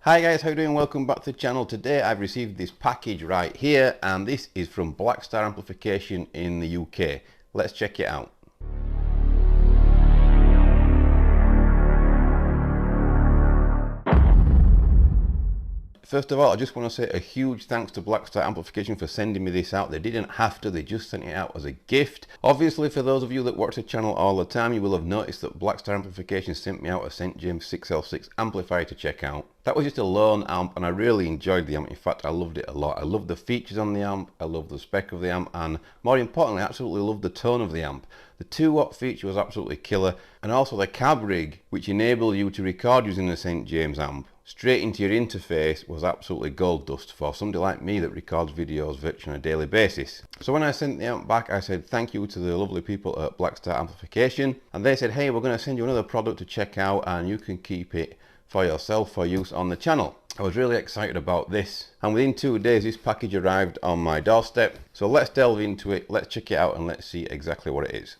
Hi guys, how you doing? Welcome back to the channel. Today I've received this package right here, and this is from Blackstar Amplification in the UK. Let's check it out. First of all, I just want to say a huge thanks to Blackstar Amplification for sending me this out. They didn't have to, they just sent it out as a gift. Obviously, for those of you that watch the channel all the time, you will have noticed that Blackstar Amplification sent me out a St. James 6L6 amplifier to check out. That was just a lone amp, and I really enjoyed the amp. In fact, I loved it a lot. I loved the features on the amp, I loved the spec of the amp, and more importantly, I absolutely loved the tone of the amp. The 2-watt feature was absolutely killer, and also the Cabrig, which enabled you to record using the St. James amp straight into your interface, was absolutely gold dust for somebody like me that records videos virtually on a daily basis. So when I sent the amp back, I said thank you to the lovely people at Blackstar Amplification, and they said, hey, we're going to send you another product to check out and you can keep it for yourself for use on the channel. I was really excited about this, and within 2 days this package arrived on my doorstep. So let's delve into it, let's check it out, and let's see exactly what it is.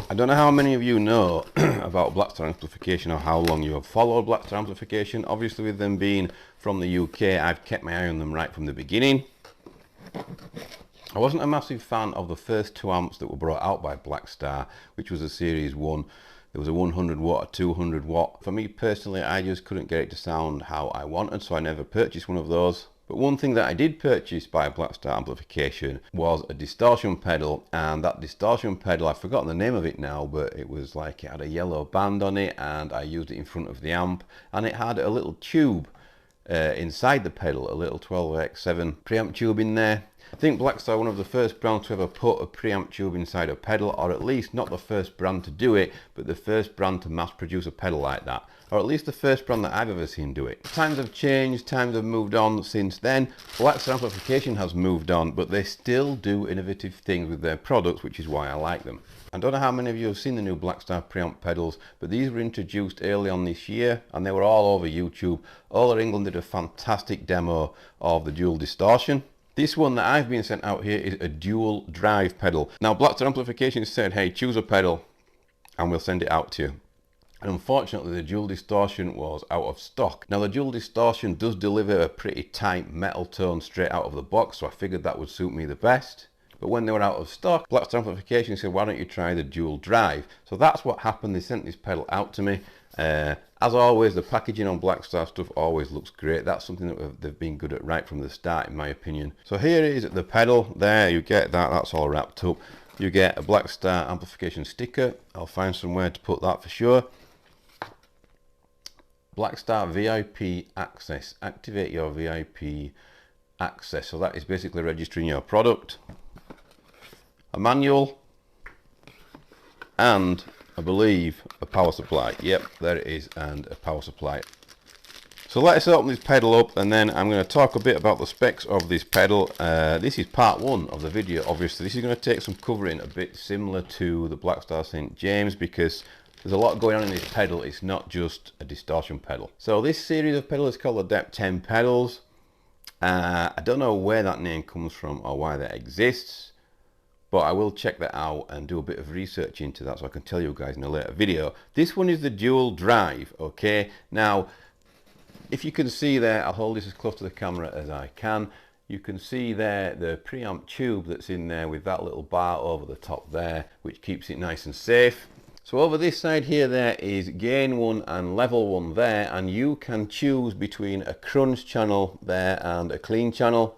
I don't know how many of you know about Blackstar Amplification or how long you have followed Blackstar Amplification. Obviously, with them being from the UK, I've kept my eye on them right from the beginning. I wasn't a massive fan of the first 2 amps that were brought out by Blackstar, which was a Series 1. There was a 100 watt, a 200 watt. For me personally, I just couldn't get it to sound how I wanted, so I never purchased one of those. But one thing that I did purchase by Blackstar Amplification was a distortion pedal, and that distortion pedal, I've forgotten the name of it now, but it was like it had a yellow band on it, and I used it in front of the amp, and it had a little tube inside the pedal, a little 12x7 preamp tube in there. I think Blackstar one of the first brands to ever put a preamp tube inside a pedal, or at least not the first brand to do it, but the first brand to mass produce a pedal like that, or at least the first brand that I've ever seen do it. Times have changed, times have moved on since then. Blackstar Amplification has moved on, but they still do innovative things with their products, which is why I like them. I don't know how many of you have seen the new Blackstar preamp pedals, but these were introduced early on this year, and they were all over YouTube. All of England did a fantastic demo of the dual distortion. This one that I've been sent out here is a dual drive pedal. Now Blackstar Amplification said, hey, choose a pedal and we'll send it out to you. And unfortunately the dual distortion was out of stock. Now the dual distortion does deliver a pretty tight metal tone straight out of the box, so I figured that would suit me the best. But when they were out of stock, Blackstar Amplification said, why don't you try the dual drive? So that's what happened. They sent this pedal out to me. As always, the packaging on Blackstar stuff always looks great. That's something that they've been good at right from the start, in my opinion. So here is the pedal. There, you get that. That's all wrapped up. You get a Blackstar Amplification sticker. I'll find somewhere to put that for sure. Blackstar VIP access. Activate your VIP access. So that is basically registering your product. A manual, and I believe a power supply. Yep, there it is, and a power supply. So let's open this pedal up, and then I'm going to talk a bit about the specs of this pedal. This is part 1 of the video. Obviously this is going to take some covering, a bit similar to the Blackstar St. James, because there's a lot going on in this pedal. It's not just a distortion pedal. So this series of pedals is called the Dept.10 pedals. I don't know where that name comes from or why that exists, but I will check that out and do a bit of research into that so I can tell you guys in a later video. This one is the dual drive, okay? Now, if you can see there, I'll hold this as close to the camera as I can. You can see there the preamp tube that's in there with that little bar over the top there, which keeps it nice and safe. So over this side here, there is gain 1 and level 1 there, and you can choose between a crunch channel there and a clean channel.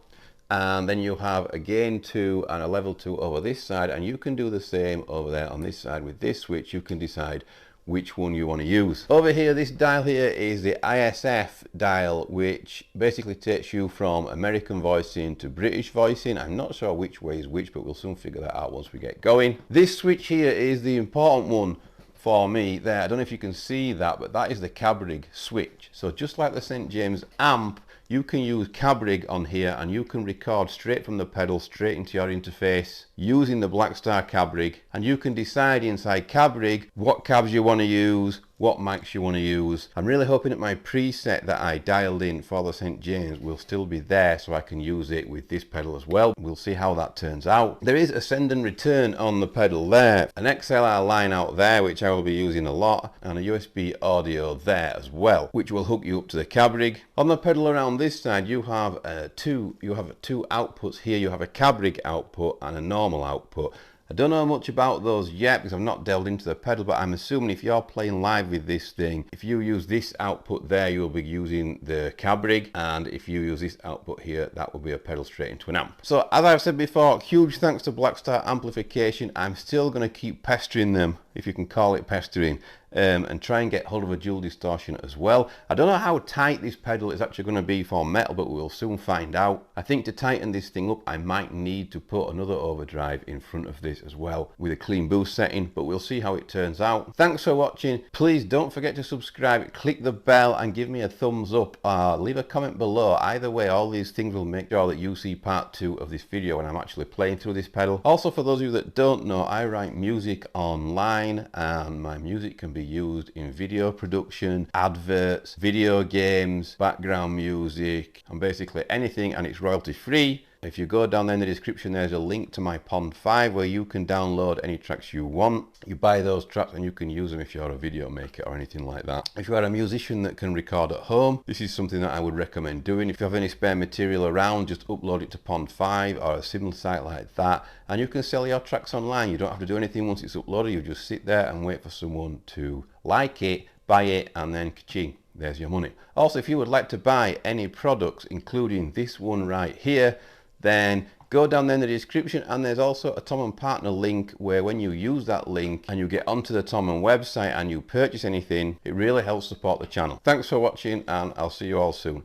And then you have a gain 2 and a level 2 over this side, and you can do the same over there on this side with this switch. You can decide which one you want to use. Over here, this dial here is the ISF dial, which basically takes you from American voicing to British voicing. I'm not sure which way is which, but we'll soon figure that out once we get going. This switch here is the important one for me there. I don't know if you can see that, but that is the Cabrig switch. So just like the St. James amp, you can use Cabrig on here, and you can record straight from the pedal straight into your interface using the Blackstar Cabrig, and you can decide inside Cabrig what cabs you want to use, what mics you want to use. I'm really hoping that my preset that I dialed in for the St. James will still be there so I can use it with this pedal as well. We'll see how that turns out. There is a send and return on the pedal there, an XLR line out there which I will be using a lot, and a USB audio there as well, which will hook you up to the Cabrig. On the pedal around this side you have two outputs here. You have a Cabrig output and a normal output. I don't know much about those yet because I've not delved into the pedal, but I'm assuming if you're playing live with this thing, if you use this output there, you'll be using the Cabrig, and if you use this output here, that will be a pedal straight into an amp. So as I've said before, huge thanks to Blackstar Amplification. I'm still going to keep pestering them, if you can call it pestering, and try and get hold of a dual distortion as well. I don't know how tight this pedal is actually going to be for metal, but we'll soon find out. I think to tighten this thing up, I might need to put another overdrive in front of this as well with a clean boost setting, but we'll see how it turns out. Thanks for watching. Please don't forget to subscribe, click the bell and give me a thumbs up. Leave a comment below. Either way, all these things will make sure that you see part 2 of this video when I'm actually playing through this pedal. Also, for those of you that don't know, I write music online, and my music can be used in video production, adverts, video games, background music, and basically anything, and it's royalty free. If you go down there in the description, there's a link to my Pond 5 where you can download any tracks you want. You buy those tracks and you can use them if you're a video maker or anything like that. If you are a musician that can record at home, this is something that I would recommend doing. If you have any spare material around, just upload it to Pond 5 or a similar site like that, and you can sell your tracks online. You don't have to do anything once it's uploaded. You just sit there and wait for someone to like it, buy it, and then ka-ching, there's your money. Also, if you would like to buy any products, including this one right here, then go down there in the description, and there's also a Thomann partner link where when you use that link and you get onto the Thomann website and you purchase anything, it really helps support the channel. Thanks for watching, and I'll see you all soon.